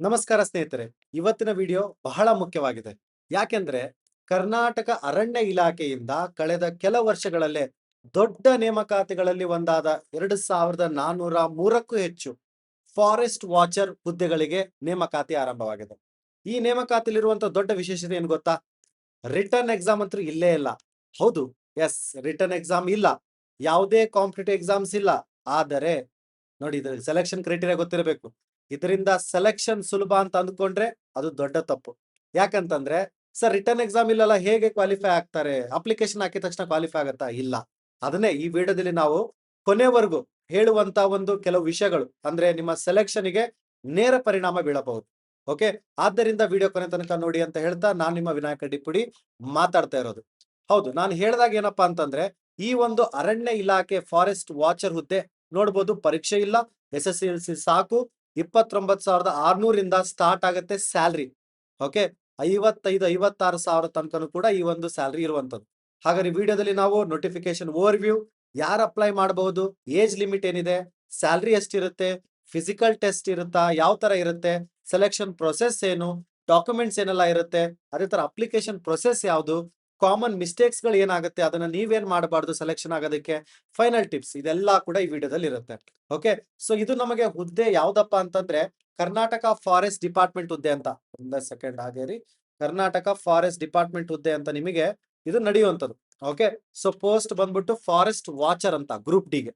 ನಮಸ್ಕಾರ ಸ್ನೇಹಿತರೆ. ಇವತ್ತಿನ ವಿಡಿಯೋ ಬಹಳ ಮುಖ್ಯವಾಗಿದೆ. ಯಾಕೆಂದ್ರೆ ಕರ್ನಾಟಕ ಅರಣ್ಯ ಇಲಾಖೆಯಿಂದ ಕಳೆದ ಕೆಲ ವರ್ಷಗಳಲ್ಲೇ ದೊಡ್ಡ ನೇಮಕಾತಿಗಳಲ್ಲಿ ಒಂದಾದ 2403ಕ್ಕೂ ಹೆಚ್ಚು ಫಾರೆಸ್ಟ್ ವಾಚರ್ ಹುದ್ದೆಗಳಿಗೆ ನೇಮಕಾತಿ ಆರಂಭವಾಗಿದೆ. ಈ ನೇಮಕಾತಿಲಿರುವಂತಹ ದೊಡ್ಡ ವಿಶೇಷತೆ ಏನು ಗೊತ್ತಾ? ರಿಟರ್ನ್ ಎಕ್ಸಾಮ್ ಅಂತೂ ಇಲ್ಲೇ ಇಲ್ಲ. ಹೌದು, ಎಸ್, ರಿಟರ್ನ್ ಎಕ್ಸಾಮ್ ಇಲ್ಲ. ಯಾವುದೇ ಕಾಂಪಿಟೇಟಿವ್ ಎಕ್ಸಾಮ್ಸ್ ಇಲ್ಲ. ಆದರೆ ನೋಡಿ, ಇದು ಸೆಲೆಕ್ಷನ್ ಕ್ರೈಟೀರಿಯಾ ಗೊತ್ತಿರಬೇಕು. ಇದರಿಂದ ಸೆಲೆಕ್ಷನ್ ಸುಲಭ ಅಂತ ಅಂದ್ಕೊಂಡ್ರೆ ಅದು ದೊಡ್ಡ ತಪ್ಪು. ಯಾಕಂತಂದ್ರೆ ಸರ್, ರಿಟರ್ನ್ ಎಕ್ಸಾಮ್ ಇಲ್ಲಲ್ಲ, ಹೇಗೆ ಕ್ವಾಲಿಫೈ ಆಗ್ತಾರೆ? ಅಪ್ಲಿಕೇಶನ್ ಹಾಕಿದ ತಕ್ಷಣ ಕ್ವಾಲಿಫೈ ಆಗತ್ತಾ? ಇಲ್ಲ. ಅದನ್ನೇ ಈ ವಿಡಿಯೋದಲ್ಲಿ ನಾವು ಕೊನೆವರೆಗೂ ಹೇಳುವಂತ ಒಂದು ಕೆಲವು ವಿಷಯಗಳು, ಅಂದ್ರೆ ನಿಮ್ಮ ಸೆಲೆಕ್ಷನ್ಗೆ ನೇರ ಪರಿಣಾಮ ಬೀಳಬಹುದು. ಓಕೆ, ಆದ್ದರಿಂದ ವಿಡಿಯೋ ಕೊನೆ ತನಕ ನೋಡಿ ಅಂತ ಹೇಳ್ತಾ ನಾನು ನಿಮ್ಮ ವಿನಾಯಕ ಡಿಪ್ಪುಡಿ ಮಾತಾಡ್ತಾ ಇರೋದು. ಹೌದು, ನಾನು ಹೇಳಿದಾಗ ಏನಪ್ಪಾ ಅಂತಂದ್ರೆ, ಈ ಒಂದು ಅರಣ್ಯ ಇಲಾಖೆ ಫಾರೆಸ್ಟ್ ವಾಚರ್ ಹುದ್ದೆ ನೋಡ್ಬೋದು, ಪರೀಕ್ಷೆ ಇಲ್ಲ, SSLC ಸಾಕು. 29,600 ಸ್ಟಾರ್ಟ್ ಆಗುತ್ತೆ ಸ್ಯಾಲ್ರಿ. ಓಕೆ, 55-56 ಸಾವಿರ ತನಕನೂ ಕೂಡ ಈ ಒಂದು ಸ್ಯಾಲ್ರಿ ಇರುವಂತದ್ದು. ಹಾಗಾದ್ರೆ ವಿಡಿಯೋದಲ್ಲಿ ನಾವು ನೋಟಿಫಿಕೇಶನ್ ಓವರ್ ವ್ಯೂ, ಯಾರು ಅಪ್ಲೈ ಮಾಡಬಹುದು, ಏಜ್ ಲಿಮಿಟ್ ಏನಿದೆ, ಸ್ಯಾಲ್ರಿ ಎಷ್ಟಿರುತ್ತೆ, ಫಿಸಿಕಲ್ ಟೆಸ್ಟ್ ಇರುತ್ತಾ, ಯಾವ ತರ ಇರುತ್ತೆ, ಸೆಲೆಕ್ಷನ್ ಪ್ರೊಸೆಸ್ ಏನು, ಡಾಕ್ಯುಮೆಂಟ್ಸ್ ಏನೆಲ್ಲ ಇರುತ್ತೆ, ಅದೇ ತರ ಅಪ್ಲಿಕೇಶನ್ ಪ್ರೊಸೆಸ್ ಯಾವುದು, ಕಾಮನ್ ಮಿಸ್ಟೇಕ್ಸ್ ಗಳು ಏನಾಗುತ್ತೆ, ಅದನ್ನ ನೀವೇನ್ ಮಾಡಬಾರ್ದು ಸೆಲೆಕ್ಷನ್ ಆಗೋದಕ್ಕೆ, ಫೈನಲ್ ಟಿಪ್ಸ್, ಇದೆಲ್ಲ ಕೂಡ ಈ ವಿಡಿಯೋದಲ್ಲಿ ಇರುತ್ತೆ. ಓಕೆ, ಸೊ ಇದು ನಮಗೆ ಹುದ್ದೆ ಯಾವ್ದಪ್ಪ ಅಂತಂದ್ರೆ ಕರ್ನಾಟಕ ಫಾರೆಸ್ಟ್ ಡಿಪಾರ್ಟ್ಮೆಂಟ್ ಹುದ್ದೆ ಅಂತ. ಒಂದೇ ಸೆಕೆಂಡ್ ಹಾಗೇರಿ. ಕರ್ನಾಟಕ ಫಾರೆಸ್ಟ್ ಡಿಪಾರ್ಟ್ಮೆಂಟ್ ಹುದ್ದೆ ಅಂತ ನಿಮಗೆ ಇದು ನಡೆಯುವಂತದ್ದು. ಓಕೆ, ಸೊ ಪೋಸ್ಟ್ ಬಂದ್ಬಿಟ್ಟು ಫಾರೆಸ್ಟ್ ವಾಚರ್ ಅಂತ ಗ್ರೂಪ್ ಡಿ ಗೆ.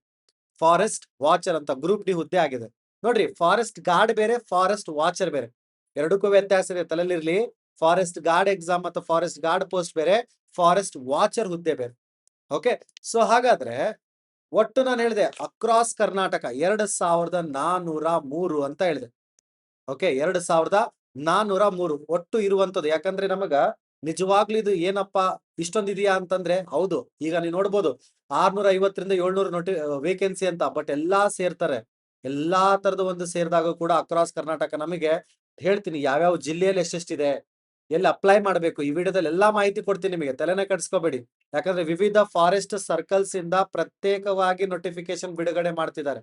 ಫಾರೆಸ್ಟ್ ವಾಚರ್ ಅಂತ ಗ್ರೂಪ್ ಡಿ ಹುದ್ದೆ ಆಗಿದೆ. ನೋಡ್ರಿ, ಫಾರೆಸ್ಟ್ ಗಾರ್ಡ್ ಬೇರೆ, ಫಾರೆಸ್ಟ್ ವಾಚರ್ ಬೇರೆ, ಎರಡಕ್ಕೂ ವ್ಯತ್ಯಾಸ ಇದೆ, ತಲೆಲಿರ್ಲಿ. ಫಾರೆಸ್ಟ್ ಗಾರ್ಡ್ ಎಕ್ಸಾಮ್ ಮತ್ತು ಫಾರೆಸ್ಟ್ ಗಾರ್ಡ್ ಪೋಸ್ಟ್ ಬೇರೆ, ಫಾರೆಸ್ಟ್ ವಾಚರ್ ಹುದ್ದೆ ಬೇರೆ. ಓಕೆ, ಸೊ ಹಾಗಾದ್ರೆ ಒಟ್ಟು ನಾನು ಹೇಳಿದೆ ಅಕ್ರಾಸ್ ಕರ್ನಾಟಕ 2403 ಅಂತ ಹೇಳಿದೆ. ಓಕೆ, 2403 ಒಟ್ಟು ಇರುವಂತದ್ದು. ಯಾಕಂದ್ರೆ ನಮಗ ನಿಜವಾಗ್ಲೂ ಇದು ಏನಪ್ಪಾ ಇಷ್ಟೊಂದಿದೆಯಾ ಅಂತಂದ್ರೆ, ಹೌದು. ಈಗ ನೀವು ನೋಡ್ಬೋದು 650ರಿಂದ 700 ವೇಕೆನ್ಸಿ ಅಂತ, ಬಟ್ ಎಲ್ಲಾ ಸೇರ್ತಾರೆ. ಎಲ್ಲಾ ತರದ ಒಂದು ಸೇರಿದಾಗ ಕೂಡ ಅಕ್ರಾಸ್ ಕರ್ನಾಟಕ ನಮಗೆ ಹೇಳ್ತೀನಿ ಯಾವ್ಯಾವ ಜಿಲ್ಲೆಯಲ್ಲಿ ಎಷ್ಟೆಷ್ಟಿದೆ, ಎಲ್ಲಿ ಅಪ್ಲೈ ಮಾಡಬೇಕು, ಈ ವಿಡಿಯೋದಲ್ಲಿ ಎಲ್ಲಾ ಮಾಹಿತಿ ಕೊಡ್ತೀನಿ ನಿಮಗೆ, ತಲೆನೇ ಕಟ್ಸ್ಕೋಬೇಡಿ. ಯಾಕಂದ್ರೆ ವಿವಿಧ ಫಾರೆಸ್ಟ್ ಸರ್ಕಲ್ಸ್ ಇಂದ ಪ್ರತ್ಯೇಕವಾಗಿ ನೋಟಿಫಿಕೇಶನ್ ಬಿಡುಗಡೆ ಮಾಡ್ತಿದ್ದಾರೆ.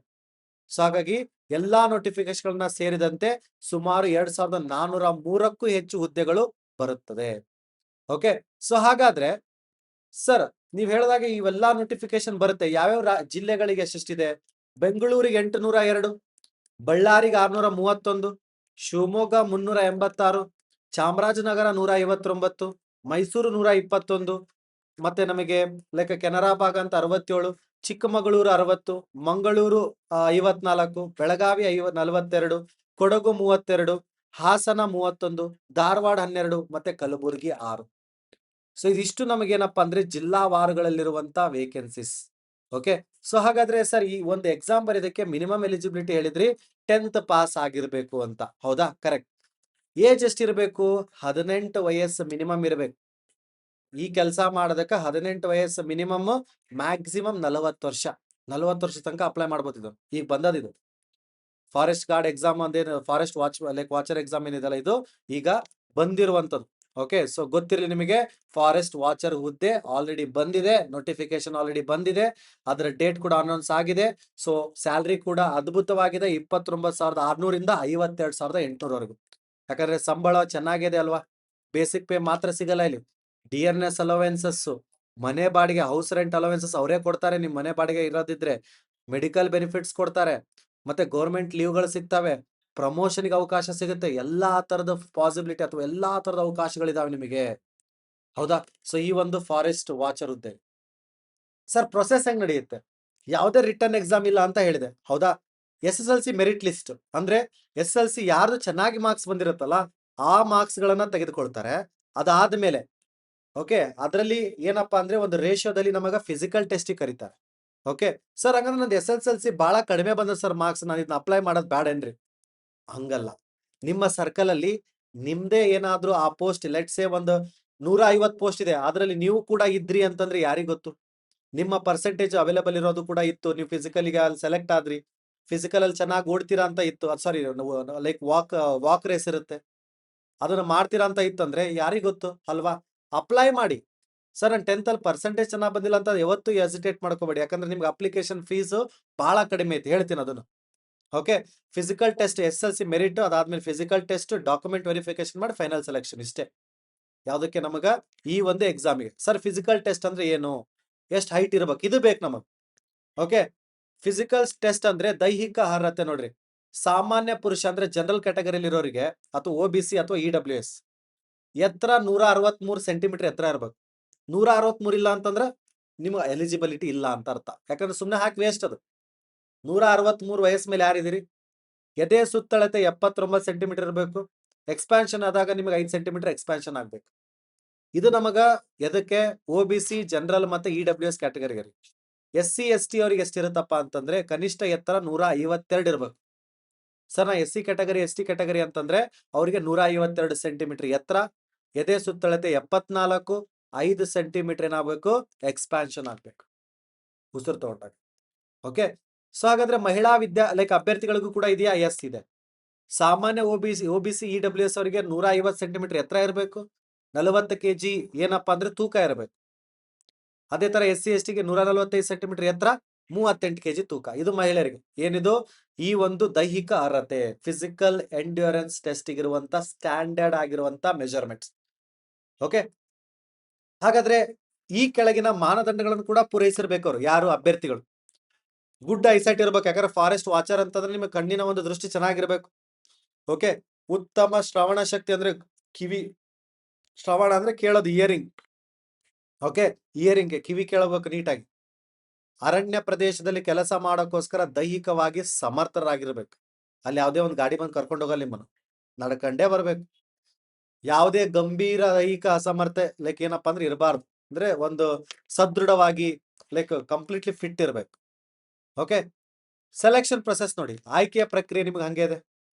ಸೊ ಹಾಗಾಗಿ ಎಲ್ಲಾ ನೋಟಿಫಿಕೇಶನ್ ಸೇರಿದಂತೆ ಸುಮಾರು 2403ಕ್ಕೂ ಹೆಚ್ಚು ಹುದ್ದೆಗಳು ಬರುತ್ತದೆ. ಓಕೆ, ಸೊ ಹಾಗಾದ್ರೆ ಸರ್, ನೀವ್ ಹೇಳಿದಾಗ ಇವೆಲ್ಲಾ ನೋಟಿಫಿಕೇಶನ್ ಬರುತ್ತೆ, ಯಾವ್ಯಾವ ಜಿಲ್ಲೆಗಳಿಗೆ ಎಷ್ಟೆಷ್ಟಿದೆ? ಬೆಂಗಳೂರಿಗೆ 802, ಬಳ್ಳಾರಿಗೆ 631, ಶಿವಮೊಗ್ಗ 386, ಚಾಮರಾಜನಗರ 159, ಮೈಸೂರು 121, ಮತ್ತೆ ನಮಗೆ ಲೈಕ್ ಕೆನರಾ ಭಾಗ ಅಂತ 67, ಚಿಕ್ಕಮಗಳೂರು 60, ಮಂಗಳೂರು 54, ಬೆಳಗಾವಿ 42, ಕೊಡಗು 32, ಹಾಸನ 31, ಧಾರವಾಡ 12 ಮತ್ತೆ ಕಲಬುರಗಿ 6. ಸೊ ಇದಿಷ್ಟು ನಮಗೇನಪ್ಪಾ ಅಂದ್ರೆ ಜಿಲ್ಲಾ ವಾರಗಳಲ್ಲಿರುವಂತ ವೇಕೆನ್ಸಿಸ್. ಓಕೆ, ಸೊ ಹಾಗಾದ್ರೆ ಸರ್, ಈ ಒಂದು ಎಕ್ಸಾಮ್ ಬರೆಯೋದಕ್ಕೆ ಮಿನಿಮಮ್ ಎಲಿಜಿಬಿಲಿಟಿ ಹೇಳಿದ್ರಿ 10th ಪಾಸ್ ಆಗಿರ್ಬೇಕು ಅಂತ, ಹೌದಾ? ಕರೆಕ್ಟ್. ಏಜ್ ಎಷ್ಟಿರ್ಬೇಕು? 18 ವಯಸ್ಸು ಮಿನಿಮಮ್ ಇರ್ಬೇಕು. ಈ ಕೆಲಸ ಮಾಡೋದಕ್ಕೆ 18 ವಯಸ್ಸು ಮಿನಿಮಮ್, ಮ್ಯಾಕ್ಸಿಮಮ್ 40 ವರ್ಷ. 40 ವರ್ಷ ತನಕ ಅಪ್ಲೈ ಮಾಡ್ಬೋದು. ಇದು ಈಗ ಬಂದದಿದು ಫಾರೆಸ್ಟ್ ಗಾರ್ಡ್ ಎಕ್ಸಾಮ್ ಅಂದೇನು, ಫಾರೆಸ್ಟ್ ವಾಚರ್ ಎಕ್ಸಾಮ್ ಏನಿದೆಲ್ಲ, ಇದು ಈಗ ಬಂದಿರುವಂತದ್ದು. ಓಕೆ, ಸೊ ಗೊತ್ತಿರಲಿ ನಿಮಗೆ, ಫಾರೆಸ್ಟ್ ವಾಚರ್ ಹುದ್ದೆ ಆಲ್ರೆಡಿ ಬಂದಿದೆ, ನೋಟಿಫಿಕೇಶನ್ ಆಲ್ರೆಡಿ ಬಂದಿದೆ, ಅದರ ಡೇಟ್ ಕೂಡ ಅನೌನ್ಸ್ ಆಗಿದೆ. ಸೊ ಸ್ಯಾಲ್ರಿ ಕೂಡ ಅದ್ಭುತವಾಗಿದೆ, 29,600ರಿಂದ 52,800ವರೆಗೂ. ಯಾಕಂದ್ರೆ ಸಂಬಳ ಚೆನ್ನಾಗಿದೆ ಅಲ್ವಾ. ಬೇಸಿಕ್ ಪೇ ಮಾತ್ರ ಸಿಗಲ್ಲ ಇಲ್ಲಿ, ಡಿಯರ್ನೆಸ್ ಅಲೋವೆನ್ಸಸ್, ಮನೆ ಬಾಡಿಗೆ, ಹೌಸ್ ರೆಂಟ್ ಅಲೋವೆನ್ಸಸ್ ಅವರೇ ಕೊಡ್ತಾರೆ. ನಿಮ್ ಮನೆ ಬಾಡಿಗೆ ಇರೋದಿದ್ರೆ ಮೆಡಿಕಲ್ ಬೆನಿಫಿಟ್ಸ್ ಕೊಡ್ತಾರೆ, ಮತ್ತೆ ಗೌರ್ಮೆಂಟ್ ಲೀವ್ಗಳು ಸಿಗ್ತವೆ, ಪ್ರಮೋಷನ್ಗೆ ಅವಕಾಶ ಸಿಗುತ್ತೆ, ಎಲ್ಲಾ ತರದ ಪಾಸಿಬಿಲಿಟಿ ಅಥವಾ ಎಲ್ಲಾ ತರದ ಅವಕಾಶಗಳಿದಾವೆ ನಿಮಗೆ, ಹೌದಾ? ಸೊ ಈ ಒಂದು ಫಾರೆಸ್ಟ್ ವಾಚರ್ ಹುದ್ದೆ ಸರ್, ಪ್ರೊಸೆಸ್ ಹೆಂಗ್ ನಡೆಯುತ್ತೆ? ಯಾವುದೇ ರಿಟರ್ನ್ ಎಕ್ಸಾಮ್ ಇಲ್ಲ ಅಂತ ಹೇಳಿದೆ, ಹೌದಾ? SSLC ಮೆರಿಟ್ ಲಿಸ್ಟ್ ಅಂದ್ರೆ SSLC ಯಾರ್ದು ಚೆನ್ನಾಗಿ ಮಾರ್ಕ್ಸ್ ಬಂದಿರುತ್ತಲ್ಲ, ಆ ಮಾರ್ಕ್ಸ್ ಗಳನ್ನ ತೆಗೆದುಕೊಳ್ತಾರೆ. ಅದಾದ್ಮೇಲೆ ಓಕೆ, ಅದರಲ್ಲಿ ಏನಪ್ಪಾ ಅಂದ್ರೆ ಒಂದು ರೇಷಿಯೋದಲ್ಲಿ ನಮಗ ಫಿಸಿಕಲ್ ಟೆಸ್ಟ್ ಕರೀತಾರೆ. ಓಕೆ, ಸರ್ ಹಂಗಂದ್ರೆ ನಂದು SSLC ಬಹಳ ಕಡಿಮೆ ಬಂದ ಸರ್ ಮಾರ್ಕ್ಸ್, ನಾನು ಇದನ್ನ ಅಪ್ಲೈ ಮಾಡೋದು ಬ್ಯಾಡೇನ್ರಿ? ಹಂಗಲ್ಲ. ನಿಮ್ಮ ಸರ್ಕಲ್ ಅಲ್ಲಿ ನಿಮ್ದೇ ಏನಾದ್ರೂ ಆ ಪೋಸ್ಟ್, ಲೆಟ್ಸ್ ಸೇ ಒಂದು 150 ಪೋಸ್ಟ್ ಇದೆ, ಅದರಲ್ಲಿ ನೀವು ಕೂಡ ಇದ್ರಿ ಅಂತಂದ್ರೆ ಯಾರಿಗ್ ಗೊತ್ತು? ನಿಮ್ಮ ಪರ್ಸೆಂಟೇಜ್ ಅವೈಲೇಬಲ್ ಇರೋದು ಕೂಡ ಇತ್ತು, ನೀವು ಫಿಸಿಕಲ್ ಗೆ ಅಲ್ಲಿ ಸೆಲೆಕ್ಟ್ ಆದ್ರಿ, ಫಿಸಿಕಲ್ ಅಲ್ಲಿ ಚೆನ್ನಾಗಿ ಓಡ್ತೀರಾ ಅಂತ ಇತ್ತು, ಸಾರಿ ಲೈಕ್ ವಾಕ್ ರೇಸ್ ಇರುತ್ತೆ, ಅದನ್ನ ಮಾಡ್ತೀರಾ ಅಂತ ಇತ್ತಂದ್ರೆ ಯಾರಿಗ್ ಗೊತ್ತು ಅಲ್ವಾ? ಅಪ್ಲೈ ಮಾಡಿ. ಸರ್ ನಾನು 10th ಅಲ್ಲಿ ಪರ್ಸೆಂಟೇಜ್ ಚೆನ್ನಾಗಿ ಬಂದಿಲ್ಲ ಅಂತ ಯಾವತ್ತೂ ಹೆಸಿಟೇಟ್ ಮಾಡ್ಕೋಬೇಡಿ, ಯಾಕಂದ್ರೆ ನಿಮ್ಗೆ ಅಪ್ಲಿಕೇಶನ್ ಫೀಸ್ ಬಹಳ ಕಡಿಮೆ ಐತಿ, ಹೇಳ್ತೀನಿ ಅದನ್ನು. Okay, physical test SSLC merit, ಅದಾದ್ಮೇಲೆ ಫಿಸಿಕಲ್ ಟೆಸ್ಟ್, ಡಾಕ್ಯುಮೆಂಟ್ ವೆರಿಫಿಕೇಶನ್ ಮಾಡಿ ಫೈನಲ್ ಸೆಲೆಕ್ಷನ್. ಇಷ್ಟೇ ಯಾವ್ದಕ್ಕೆ ನಮಗ ಈ ಒಂದು ಎಕ್ಸಾಮಿಗೆ. ಸರ್ ಫಿಸಿಕಲ್ ಟೆಸ್ಟ್ ಅಂದ್ರೆ ಏನು, ಎಷ್ಟು ಹೈಟ್ ಇರ್ಬೇಕು, ಇದು ಬೇಕು ನಮಗ್. ಓಕೆ, ಫಿಸಿಕಲ್ ಟೆಸ್ಟ್ ಅಂದ್ರೆ ದೈಹಿಕ ಅರ್ಹತೆ ನೋಡ್ರಿ. ಸಾಮಾನ್ಯ ಪುರುಷ ಅಂದ್ರೆ ಜನರಲ್ ಕ್ಯಾಟಗರಿಯಲ್ಲಿ ಇರೋರಿಗೆ ಅಥವಾ OBC ಅಥವಾ EWS ಎತ್ತರ 163 ಸೆಂಟಿಮೀಟರ್ ಎತ್ತರ ಇರ್ಬೇಕು. 163 ಇಲ್ಲ ಅಂತಂದ್ರೆ ನಿಮ್ಗೆ ಎಲಿಜಿಬಿಲಿಟಿ ಇಲ್ಲ ಅಂತ ಅರ್ಥ. ಯಾಕಂದ್ರೆ ಸುಮ್ಮನೆ ಹಾಕಿ ವೇಸ್ಟ್ ಅದು. 163 ವಯಸ್ಸ ಮೇಲೆ ಯಾರಿದ್ದೀರಿ? ಎದೆ ಸುತ್ತಳತೆ 79 ಸೆಂಟಿಮೀಟರ್ ಇರಬೇಕು. ಎಕ್ಸ್ಪಾನ್ಷನ್ ಆದಾಗ ನಿಮಗೆ 5 ಸೆಂಟಿಮೀಟರ್ ಎಕ್ಸ್ಪಾನ್ಷನ್ ಆಗ್ಬೇಕು. ಇದು ನಮಗ ಎದಕ್ಕೆ? OBC, ಜನರಲ್ ಮತ್ತೆ EWS ಕ್ಯಾಟಗರಿಗೆ. SC ST ಅವ್ರಿಗೆ ಎಷ್ಟಿರುತ್ತಪ್ಪ ಅಂತಂದ್ರೆ ಕನಿಷ್ಠ ಎತ್ತರ 152 ಇರ್ಬೇಕು. ಸರ್ ನಾ SC ಕ್ಯಾಟಗರಿ ST ಕ್ಯಾಟಗರಿ ಅಂತಂದ್ರೆ ಅವರಿಗೆ 152 ಸೆಂಟಿಮೀಟರ್ ಎತ್ತರ, ಎದೆ ಸುತ್ತಳತೆ 74, 5 ಸೆಂಟಿಮೀಟರ್ ಏನಾಗಬೇಕು? ಎಕ್ಸ್ಪಾನ್ಷನ್ ಆಗ್ಬೇಕು ಉಸಿರು ತಗೊಂಡಾಗ. ಓಕೆ, ಸೊ ಹಾಗಾದ್ರೆ ಮಹಿಳಾ ಅಭ್ಯರ್ಥಿಗಳಿಗೂ ಕೂಡ ಇದೆಯಾ? ಎಸ್ ಇದೆ. ಸಾಮಾನ್ಯ OBC EWS ಅವರಿಗೆ 150 ಸೆಂಟಿಮೀಟರ್ ಎತ್ತರ ಇರಬೇಕು, 40 kg ಏನಪ್ಪಾ ಅಂದ್ರೆ ತೂಕ ಇರಬೇಕು. ಅದೇ ತರ SC ST ಗೆ 145 ಸೆಂಟಿಮೀಟರ್ ಎತ್ತರ, 38 kg ತೂಕ. ಇದು ಮಹಿಳೆಯರಿಗೆ. ಏನಿದು? ಈ ಒಂದು ದೈಹಿಕ ಅರ್ಹತೆ, ಫಿಸಿಕಲ್ ಎಂಡ್ಯೂರೆನ್ಸ್ ಟೆಸ್ಟ್ ಇರುವಂತ ಸ್ಟ್ಯಾಂಡರ್ಡ್ ಆಗಿರುವಂತ ಮೆಜರ್ಮೆಂಟ್ಸ್. ಓಕೆ, ಹಾಗಾದ್ರೆ ಈ ಕೆಳಗಿನ ಮಾನದಂಡಗಳನ್ನು ಕೂಡ ಪೂರೈಸಿರ್ಬೇಕು ಅವರು. ಯಾರು? ಅಭ್ಯರ್ಥಿಗಳು. ಗುಡ್ ಐಸೈಟ್ ಇರ್ಬೇಕು. ಯಾಕಂದ್ರೆ ಫಾರೆಸ್ಟ್ ವಾಚರ್ ಅಂತಂದ್ರೆ ನಿಮಗೆ ಕಣ್ಣಿನ ಒಂದು ದೃಷ್ಟಿ ಚೆನ್ನಾಗಿರ್ಬೇಕು. ಓಕೆ, ಉತ್ತಮ ಶ್ರವಣ ಶಕ್ತಿ ಅಂದ್ರೆ ಕಿವಿ, ಶ್ರವಣ ಅಂದ್ರೆ ಕೇಳೋದು, ಇಯರಿಂಗ್. ಓಕೆ, ಇಯರಿಂಗ್ ಕಿವಿ ಕೇಳಬೇಕು ನೀಟಾಗಿ. ಅರಣ್ಯ ಪ್ರದೇಶದಲ್ಲಿ ಕೆಲಸ ಮಾಡೋಕ್ಕೋಸ್ಕರ ದೈಹಿಕವಾಗಿ ಸಮರ್ಥರಾಗಿರ್ಬೇಕು. ಅಲ್ಲಿ ಯಾವುದೇ ಒಂದು ಗಾಡಿ ಬಂದು ಕರ್ಕೊಂಡು ಹೋಗಲ್ಲ ನಿಮ್ಮನ್ನು, ನಡ್ಕಂಡೇ ಬರ್ಬೇಕು. ಯಾವುದೇ ಗಂಭೀರ ದೈಹಿಕ ಅಸಮರ್ಥೆ ಏನಪ್ಪಾ ಅಂದ್ರೆ ಇರಬಾರ್ದು. ಅಂದ್ರೆ ಒಂದು ಸದೃಢವಾಗಿ ಕಂಪ್ಲೀಟ್ಲಿ ಫಿಟ್ ಇರ್ಬೇಕು. ಓಕೆ, ಸೆಲೆಕ್ಷನ್ ಪ್ರೊಸೆಸ್ ನೋಡಿ. ಆಯ್ಕೆಯ ಪ್ರಕ್ರಿಯೆ ನಿಮ್ಗೆ ಹಂಗೆ ಇದೆ.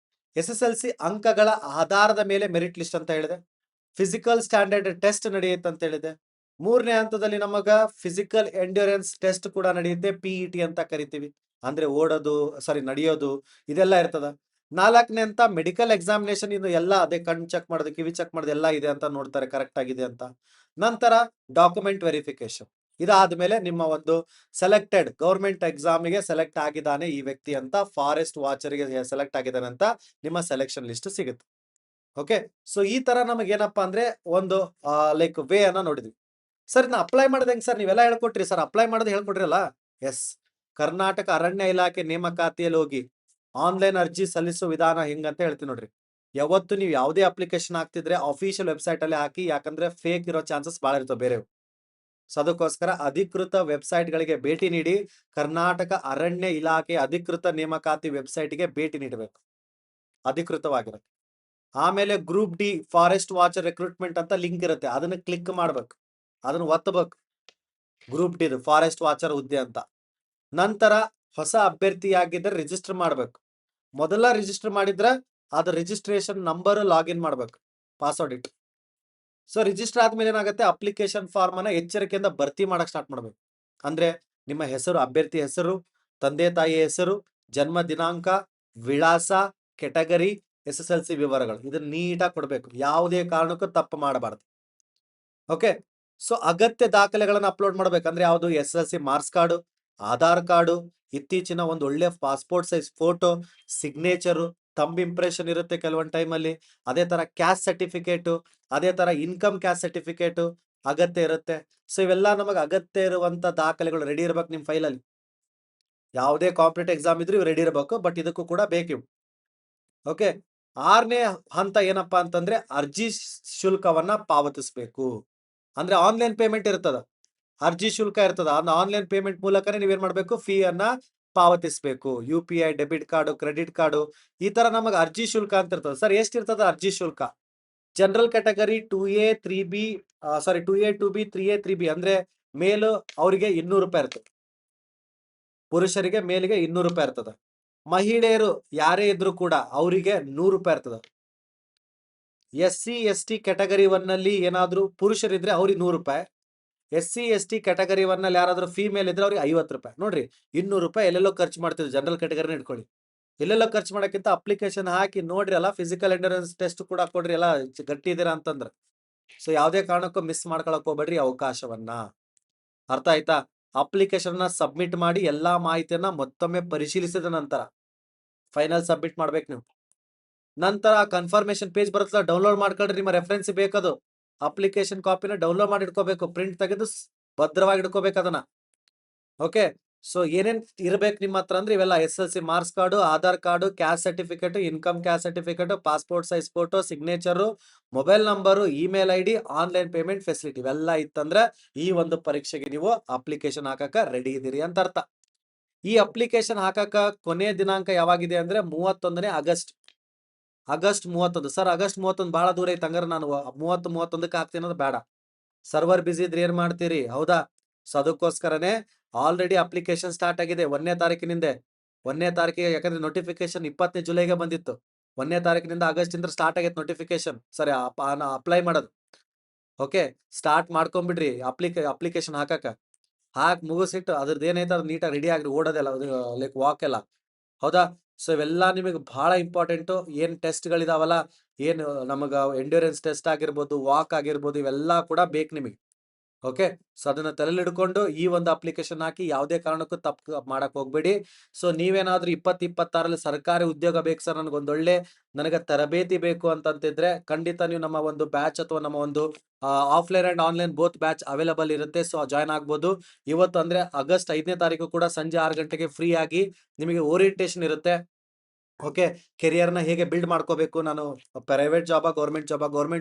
SSLC ಅಂಕಗಳ ಆಧಾರದ ಮೇಲೆ ಮೆರಿಟ್ ಲಿಸ್ಟ್ ಅಂತ ಹೇಳಿದೆ. ಫಿಸಿಕಲ್ ಸ್ಟ್ಯಾಂಡರ್ಡ್ ಟೆಸ್ಟ್ ನಡೆಯುತ್ತೆ ಅಂತ ಹೇಳಿದೆ. 3ನೇ ಹಂತದಲ್ಲಿ ನಮಗ ಫಿಸಿಕಲ್ ಎಂಡ್ಯೂರೆನ್ಸ್ ಟೆಸ್ಟ್ ಕೂಡ ನಡೆಯುತ್ತೆ, PET ಅಂತ ಕರಿತೀವಿ. ಅಂದ್ರೆ ನಡೆಯೋದು ಇದೆಲ್ಲ ಇರ್ತದ. 4ನೇ ಹಂತ ಮೆಡಿಕಲ್ ಎಕ್ಸಾಮಿನೇಷನ್. ಇದು ಎಲ್ಲ ಅದೇ ಕಣ್ ಚೆಕ್ ಮಾಡೋದು, ಕಿವಿ ಚೆಕ್ ಮಾಡೋದು ಎಲ್ಲ ಇದೆ ಅಂತ ನೋಡ್ತಾರೆ, ಕರೆಕ್ಟ್ ಆಗಿದೆ ಅಂತ. ನಂತರ ಡಾಕ್ಯುಮೆಂಟ್ ವೆರಿಫಿಕೇಶನ್. ಇದಾದ್ಮೇಲೆ ನಿಮ್ಮ ಒಂದು ಸೆಲೆಕ್ಟೆಡ್ ಗೌರ್ಮೆಂಟ್ ಎಕ್ಸಾಮಿಗೆ ಸೆಲೆಕ್ಟ್ ಆಗಿದ್ದಾನೆ ಈ ವ್ಯಕ್ತಿ ಅಂತ, ಫಾರೆಸ್ಟ್ ವಾಚರ್ಗೆ ಸೆಲೆಕ್ಟ್ ಆಗಿದ್ದಾನೆ ಅಂತ ನಿಮ್ಮ ಸೆಲೆಕ್ಷನ್ ಲಿಸ್ಟ್ ಸಿಗುತ್ತೆ. ಓಕೆ, ಸೊ ಈ ತರ ನಮಗೆ ಏನಪ್ಪಾ ಅಂದ್ರೆ ಒಂದು ವೇ ಅನ್ನ ನೋಡಿದ್ವಿ. ಸರ್ ನಾ ಅಪ್ಲೈ ಮಾಡೋದು ಹೆಂಗ್ ಸರ್? ನೀವೆಲ್ಲ ಹೇಳ್ಕೊಟ್ರಿ ಸರ್, ಅಪ್ಲೈ ಮಾಡೋದು ಹೇಳ್ಕೊಟ್ರಲ್ಲ. ಎಸ್, ಕರ್ನಾಟಕ ಅರಣ್ಯ ಇಲಾಖೆ ನೇಮಕಾತಿಯಲ್ಲಿ ಹೋಗಿ ಆನ್ಲೈನ್ ಅರ್ಜಿ ಸಲ್ಲಿಸೋ ವಿಧಾನ ಹೆಂಗಂತ ಹೇಳ್ತೀನಿ ನೋಡ್ರಿ. ಯಾವತ್ತು ನೀವು ಯಾವುದೇ ಅಪ್ಲಿಕೇಶನ್ ಹಾಕ್ತಿದ್ರೆ ಅಫಿಷಿಯಲ್ ವೆಬ್ಸೈಟ್ ಅಲ್ಲಿ ಹಾಕಿ, ಯಾಕಂದ್ರೆ ಫೇಕ್ ಇರೋ ಚಾನ್ಸಸ್ ಬಹಳ ಇರ್ತವೆ ಬೇರೆ. ಸೊ ಅದಕ್ಕೋಸ್ಕರ ಅಧಿಕೃತ ವೆಬ್ಸೈಟ್ ಗಳಿಗೆ ಭೇಟಿ ನೀಡಿ, ಕರ್ನಾಟಕ ಅರಣ್ಯ ಇಲಾಖೆ ಅಧಿಕೃತ ನೇಮಕಾತಿ ವೆಬ್ಸೈಟ್ಗೆ ಭೇಟಿ ನೀಡಬೇಕು, ಅಧಿಕೃತವಾಗಿರುತ್ತೆ. ಆಮೇಲೆ group D forest watcher recruitment ಅಂತ ಲಿಂಕ್ ಇರುತ್ತೆ, ಅದನ್ನ ಕ್ಲಿಕ್ ಮಾಡ್ಬೇಕು, ಅದನ್ನ ಒತ್ತಬೇಕು. ಗ್ರೂಪ್ ಡಿ ಫಾರೆಸ್ಟ್ ವಾಚರ್ ಹುದ್ದೆ ಅಂತ. ನಂತರ ಹೊಸ ಅಭ್ಯರ್ಥಿಯಾಗಿದ್ದರೆ ರಿಜಿಸ್ಟರ್ ಮಾಡ್ಬೇಕು. ಮೊದಲ ರಿಜಿಸ್ಟರ್ ಮಾಡಿದ್ರೆ ಅದ್ರ ರಿಜಿಸ್ಟ್ರೇಷನ್ ನಂಬರ್ ಲಾಗಿನ್ ಮಾಡ್ಬೇಕು, ಪಾಸ್ವರ್ಡ್ ಇಟ್ಟು. ಸೊ ರಿಜಿಸ್ಟರ್ ಆದ್ಮೇಲೆ ಏನಾಗುತ್ತೆ? ಅಪ್ಲಿಕೇಶನ್ ಫಾರ್ಮ್ ಅನ್ನ ಎಚ್ಚರಿಕೆಯಿಂದ ಭರ್ತಿ ಮಾಡಕ್ ಸ್ಟಾರ್ಟ್ ಮಾಡ್ಬೇಕು. ಅಂದ್ರೆ ನಿಮ್ಮ ಹೆಸರು, ಅಭ್ಯರ್ಥಿ ಹೆಸರು, ತಂದೆ ತಾಯಿ ಹೆಸರು, ಜನ್ಮ ದಿನಾಂಕ, ವಿಳಾಸ, ಕೆಟಗರಿ, SSLC ವಿವರಗಳು, ಇದನ್ನ ನೀಟಾಗಿ ಕೊಡ್ಬೇಕು. ಯಾವುದೇ ಕಾರಣಕ್ಕೂ ತಪ್ಪು ಮಾಡಬಾರ್ದು. ಓಕೆ, ಸೊ ಅಗತ್ಯ ದಾಖಲೆಗಳನ್ನ ಅಪ್ಲೋಡ್ ಮಾಡ್ಬೇಕಂದ್ರೆ ಯಾವುದು? SSLC marks card, Aadhaar card, ಇತ್ತೀಚಿನ ಒಂದು ಒಳ್ಳೆ passport size photo, signature, thumb impression ಇರುತ್ತೆ ಕೆಲವೊಂದು ಟೈಮಲ್ಲಿ. ಅದೇ ತರ ಕ್ಯಾಸ್ಟ್ ಸರ್ಟಿಫಿಕೇಟು, ಅದೇ ತರ ಇನ್ಕಮ್ ಕ್ಯಾಸ್ಟ್ ಸರ್ಟಿಫಿಕೇಟು ಅಗತ್ಯ ಇರುತ್ತೆ. ಸೊ ಇವೆಲ್ಲ ನಮಗೆ ಅಗತ್ಯ ಇರುವಂತ ದಾಖಲೆಗಳು ರೆಡಿ ಇರ್ಬೇಕು ನಿಮ್ ಫೈಲಲ್ಲಿ. ಯಾವುದೇ ಕಾಂಪಿಟೇಟಿವ್ ಎಕ್ಸಾಮ್ ಇದ್ರೂ ರೆಡಿ ಇರಬೇಕು, ಬಟ್ ಇದಕ್ಕೂ ಕೂಡ ಬೇಕು. ಓಕೆ, 6ನೇ ಹಂತ ಏನಪ್ಪಾ ಅಂತಂದ್ರೆ ಅರ್ಜಿ ಶುಲ್ಕವನ್ನ ಪಾವತಿಸಬೇಕು. ಅಂದ್ರೆ ಆನ್ಲೈನ್ ಪೇಮೆಂಟ್ ಇರ್ತದ, ಅರ್ಜಿ ಶುಲ್ಕ ಇರ್ತದ. ಆನ್ಲೈನ್ ಪೇಮೆಂಟ್ ಮೂಲಕನೇ ನೀವೇನ್ ಮಾಡ್ಬೇಕು? ಫೀ ಅನ್ನ ಪಾವತಿಸಬೇಕು. UPI, debit card, credit card, ಈ ತರ ನಮಗೆ ಅರ್ಜಿ ಶುಲ್ಕ ಅಂತ ಇರ್ತದೆ. ಸರ್ ಎಷ್ಟಿರ್ತದ ಅರ್ಜಿ ಶುಲ್ಕ? General category 2A 3B 2B 3A 3B ಅಂದ್ರೆ ಮೇಲು ಅವರಿಗೆ 200 ರೂಪಾಯಿ ಇರ್ತದೆ, ಪುರುಷರಿಗೆ ಮೇಲಿಗೆ 200 ರೂಪಾಯಿ ಇರ್ತದೆ. ಮಹಿಳೆಯರು ಯಾರೇ ಇದ್ರು ಕೂಡ ಅವರಿಗೆ 100 ರೂಪಾಯಿ ಇರ್ತದೆ. SC ST ಕ್ಯಾಟಗರಿ 1 ನಲ್ಲಿ ಏನಾದ್ರು ಪುರುಷರಿದ್ರೆ ಅವ್ರಿಗೆ 100 ರೂಪಾಯಿ. SC ST ಕ್ಯಾಟಗರಿ 1 ನಲ್ಲಿ ಯಾರಾದ್ರೂ ಫೀಮೇಲ್ ಇದ್ರೆ ಅವ್ರಿಗೆ 50 ರೂಪಾಯಿ. ನೋಡ್ರಿ, 200 ರೂಪಾಯಿ ಎಲ್ಲೆಲ್ಲೋ ಖರ್ಚು ಮಾಡ್ತಿದ್ರು. ಜನರಲ್ ಕ್ಯಾಟಗರಿನ ಇಟ್ಕೊಳ್ಳಿ. ಎಲ್ಲೆಲ್ಲೋ ಖರ್ಚು ಮಾಡೋಕ್ಕಿಂತ ಅಪ್ಲಿಕೇಶನ್ ಹಾಕಿ ನೋಡ್ರಿ ಅಲ್ಲ, ಫಿಸಿಕಲ್ ಎಂಡ್ಯೂರೆನ್ಸ್ ಟೆಸ್ಟ್ ಕೂಡ ಕೊಡ್ರಿ, ಎಲ್ಲ ಗಟ್ಟಿ ಇದೀರಾ ಅಂತಂದ್ರೆ. ಸೊ ಯಾವುದೇ ಕಾರಣಕ್ಕೂ ಮಿಸ್ ಮಾಡ್ಕೊಳಕ್ ಹೋಗ್ಬೇಡ್ರಿ ಅವಕಾಶವನ್ನ. ಅರ್ಥ ಆಯ್ತಾ? ಅಪ್ಲಿಕೇಶನ್ ಸಬ್ಮಿಟ್ ಮಾಡಿ ಎಲ್ಲಾ ಮಾಹಿತಿಯನ್ನ ಮತ್ತೊಮ್ಮೆ ಪರಿಶೀಲಿಸಿದ ನಂತರ ಫೈನಲ್ ಸಬ್ಮಿಟ್ ಮಾಡ್ಬೇಕು ನೀವು. ನಂತರ ಕನ್ಫರ್ಮೇಶನ್ ಪೇಜ್ ಬರುತ್ತಲ್ಲ, ಡೌನ್ಲೋಡ್ ಮಾಡ್ಕೊಳ್ರಿ. ನಿಮ್ಮ ರೆಫರೆನ್ಸ್ ಬೇಕದು. ಅಪ್ಲಿಕೇಶನ್ ಕಾಪಿನ ಡೌನ್ಲೋಡ್ ಮಾಡಿ ಇಟ್ಕೋಬೇಕು, ಪ್ರಿಂಟ್ ತೆಗೆದು ಭದ್ರವಾಗಿ ಇಟ್ಕೋಬೇಕು ಅದನ್ನ. ಓಕೆ, ಸೊ ಏನೇನ್ ಇರ್ಬೇಕು ನಿಮ್ಮ ಹತ್ರ ಅಂದ್ರೆ ಇವೆಲ್ಲ: SSLC marks card, Aadhaar card, caste certificate, income caste certificate, passport size photo, signature, mobile number, email ID, online payment facility ಇವೆಲ್ಲ ಇತ್ತಂದ್ರೆ ಈ ಒಂದು ಪರೀಕ್ಷೆಗೆ ನೀವು ಅಪ್ಲಿಕೇಶನ್ ಹಾಕಕ ರೆಡಿ ಇದೀರಿ ಅಂತ ಅರ್ಥ. ಈ ಅಪ್ಲಿಕೇಶನ್ ಹಾಕಕ ಕೊನೆಯ ದಿನಾಂಕ ಯಾವಾಗಿದೆ ಅಂದ್ರೆ 31ನೇ ಆಗಸ್ಟ್. ಆಗಸ್ಟ್ 31. ಸರ್ ಆಗಸ್ಟ್ 31 ಬಹಳ ದೂರ ಐತೆ, ಹಂಗಾರೆ ನಾನು 31ಕ್ಕೆ ಹಾಕ್ತೀನಿ ಅನ್ನೋದು ಬೇಡ. ಸರ್ವರ್ ಬಿಸಿ ಇದ್ರೆ ಏನ್ ಮಾಡ್ತೀರಿ, ಹೌದಾ? ಸೊ ಅದಕ್ಕೋಸ್ಕರನೇ ಆಲ್ರೆಡಿ ಅಪ್ಲಿಕೇಶನ್ ಸ್ಟಾರ್ಟ್ ಆಗಿದೆ 1ನೇ ತಾರೀಕಿನಿಂದ. 1ನೇ ತಾರೀಕಿಗೆ, ಯಾಕಂದ್ರೆ ನೋಟಿಫಿಕೇಶನ್ 20ನೇ ಜುಲೈಗೆ ಬಂದಿತ್ತು. 1ನೇ ತಾರೀಕಿನಿಂದ ಆಗಸ್ಟ್ ಇಂದ ಸ್ಟಾರ್ಟ್ ಆಗೈತೆ ನೋಟಿಫಿಕೇಶನ್. ಸರಿ, ಅಪ್ಲೈ ಮಾಡೋದು. ಓಕೆ, ಸ್ಟಾರ್ಟ್ ಮಾಡ್ಕೊಂಡ್ಬಿಡ್ರಿ ಅಪ್ಲಿಕೇಶನ್ ಹಾಕಕ. ಹಾಕ್ ಮುಗಿಸಿಟ್ಟು ಅದ್ರದ್ದು ಏನೈತೆ ಅದು ನೀಟಾಗಿ ರೆಡಿ ಆಗ್ರಿ, ಓಡೋದೆಲ್ಲ ಲೈಕ್ ವಾಕ್ ಎಲ್ಲ, ಹೌದಾ? ಸೊ ಇವೆಲ್ಲ ನಿಮಗೆ ಬಹಳ ಇಂಪಾರ್ಟೆಂಟು. ಏನ್ ಟೆಸ್ಟ್ಗಳಿದಾವಲ್ಲ, ಏನು ನಮಗ ಎಂಡ್ಯೂರೆನ್ಸ್ ಟೆಸ್ಟ್ ಆಗಿರ್ಬೋದು, ವಾಕ್ ಆಗಿರ್ಬೋದು, ಇವೆಲ್ಲ ಕೂಡ ಬೇಕು ನಿಮಗೆ. ಓಕೆ, ಸೊ ಅದನ್ನ ತಲೆಯಲ್ಲಿ ಹಿಡ್ಕೊಂಡು ಈ ಒಂದು ಅಪ್ಲಿಕೇಶನ್ ಹಾಕಿ ಯಾವುದೇ ಕಾರಣಕ್ಕೂ ತಪ್ಪು ಮಾಡಕ್ ಹೋಗ್ಬೇಡಿ. ಸೊ ನೀವೇನಾದ್ರೂ 2026ರಲ್ಲಿ ಸರ್ಕಾರಿ ಉದ್ಯೋಗ ಬೇಕು ಸರ್, ನನಗೆ ತರಬೇತಿ ಬೇಕು ಅಂತಂತಿದ್ರೆ ಖಂಡಿತ ನೀವು ನಮ್ಮ ಒಂದು ಬ್ಯಾಚ್ ಅಥವಾ ನಮ್ಮ ಒಂದು offline and online both batch available ಇರುತ್ತೆ. ಸೊ ಜಾಯ್ನ್ ಆಗ್ಬೋದು. ಇವತ್ತು ಅಂದ್ರೆ ಆಗಸ್ಟ್ 5ನೇ ತಾರೀಕು ಕೂಡ ಸಂಜೆ 6 ಗಂಟೆಗೆ ಫ್ರೀ ಆಗಿ ನಿಮಗೆ ಓರಿಯಂಟೇಶನ್ ಇರುತ್ತೆ. ಓಕೆ, ಕೆರಿಯರ್ನ ಹೇಗೆ ಬಿಲ್ಡ್ ಮಾಡ್ಕೋಬೇಕು, ನಾನು ಪ್ರೈವೇಟ್ ಜಾಬಾ ಗೌರ್ಮೆಂಟ್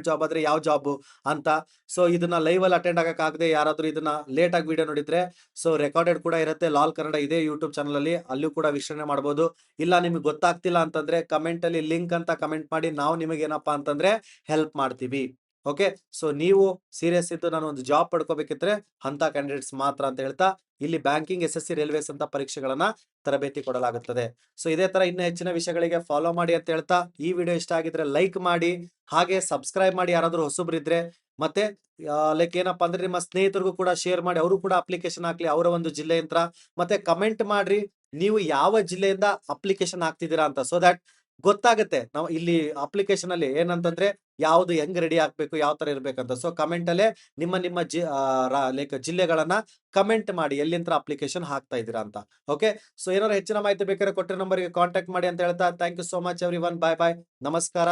ಜಾಬ್ ಆದ್ರೆ ಯಾವ ಜಾಬು ಅಂತ. ಸೊ ಇದನ್ನ ಲೈವ್ ಅಲ್ಲಿ ಅಟೆಂಡ್ ಆಗಕ್ಕಾಗದೆ ಯಾರಾದ್ರೂ ಇದನ್ನ ಲೇಟ್ ಆಗಿ ವಿಡಿಯೋ ನೋಡಿದ್ರೆ, ಸೊ ರೆಕಾರ್ಡೆಡ್ ಕೂಡ ಇರುತ್ತೆ ಲಾಲ್ ಕನ್ನಡ ಇದೇ ಯೂಟ್ಯೂಬ್ ಚಾನಲ್ ಅಲ್ಲಿ, ಅಲ್ಲೂ ಕೂಡ ವೀಕ್ಷಣೆ ಮಾಡ್ಬೋದು. ಇಲ್ಲ ನಿಮ್ಗೆ ಗೊತ್ತಾಗ್ತಿಲ್ಲ ಅಂತಂದ್ರೆ ಕಮೆಂಟ್ ಅಲ್ಲಿ ಲಿಂಕ್ ಅಂತ ಕಮೆಂಟ್ ಮಾಡಿ, ನಾವು ನಿಮಗೆ ಏನಪ್ಪಾ ಅಂತಂದ್ರೆ ಹೆಲ್ಪ್ ಮಾಡ್ತೀವಿ. ಓಕೆ, ಸೊ ನೀವು ಸೀರಿಯಸ್ ಇದ್ದು ನಾನು ಒಂದು ಜಾಬ್ ಪಡ್ಕೋಬೇಕಿದ್ರೆ ಅಂತ ಕ್ಯಾಂಡಿಡೇಟ್ಸ್ ಮಾತ್ರ ಅಂತ ಹೇಳ್ತಾ, ಇಲ್ಲಿ ಬ್ಯಾಂಕಿಂಗ್, SSC, ರೈಲ್ವೇಸ್ ಅಂತ ಪರೀಕ್ಷೆಗಳನ್ನ ತರಬೇತಿ ಕೊಡಲಾಗುತ್ತದೆ. ಸೊ ಇದೇ ತರ ಇನ್ನು ಹೆಚ್ಚಿನ ವಿಷಯಗಳಿಗೆ ಫಾಲೋ ಮಾಡಿ ಅಂತ ಹೇಳ್ತಾ, ಈ ವಿಡಿಯೋ ಇಷ್ಟ ಆಗಿದ್ರೆ ಲೈಕ್ ಮಾಡಿ, ಹಾಗೆ ಸಬ್ಸ್ಕ್ರೈಬ್ ಮಾಡಿ ಯಾರಾದ್ರೂ ಹೊಸಬ್ರಿದ್ರೆ. ಮತ್ತೆ ಲೈಕ್ ಏನಪ್ಪಾ ಅಂದ್ರೆ ನಿಮ್ಮ ಸ್ನೇಹಿತರಿಗೂ ಕೂಡ ಶೇರ್ ಮಾಡಿ, ಅವರು ಕೂಡ ಅಪ್ಲಿಕೇಶನ್ ಹಾಕ್ಲಿ ಅವರ ಒಂದು ಜಿಲ್ಲೆಯಿಂದ. ಮತ್ತೆ ಕಮೆಂಟ್ ಮಾಡ್ರಿ ನೀವು ಯಾವ ಜಿಲ್ಲೆಯಿಂದ ಅಪ್ಲಿಕೇಶನ್ ಹಾಕ್ತಿದ್ದೀರಾ ಅಂತ, ಸೊ ದಟ್ ಗೊತ್ತಾಗುತ್ತೆ. ನಾವು ಇಲ್ಲಿ ಅಪ್ಲಿಕೇಶನ್ ಅಲ್ಲಿ ಏನಂತಂದ್ರೆ ಯಾವ್ದು ಹೆಂಗ್ ರೆಡಿ ಆಗ್ಬೇಕು, ಯಾವ ತರ ಇರ್ಬೇಕಂತ. ಸೊ ಕಮೆಂಟ್ ಅಲ್ಲೇ ನಿಮ್ಮ ಲೈಕ್ ಜಿಲ್ಲೆಗಳನ್ನ ಕಮೆಂಟ್ ಮಾಡಿ ಎಲ್ಲಿಂದ ಅಪ್ಲಿಕೇಶನ್ ಹಾಕ್ತಾ ಇದ್ದೀರಾ ಅಂತ. ಓಕೆ, ಸೊ ಏನಾದ್ರು ಹೆಚ್ಚಿನ ಮಾಹಿತಿ ಬೇಕಾದ್ರೆ ಕೊಟ್ಟಿರೋ ನಂಬರ್ಗೆ ಕಾಂಟ್ಯಾಕ್ಟ್ ಮಾಡಿ ಅಂತ ಹೇಳ್ತಾ, thank you so much everyone. Bye bye, ನಮಸ್ಕಾರ.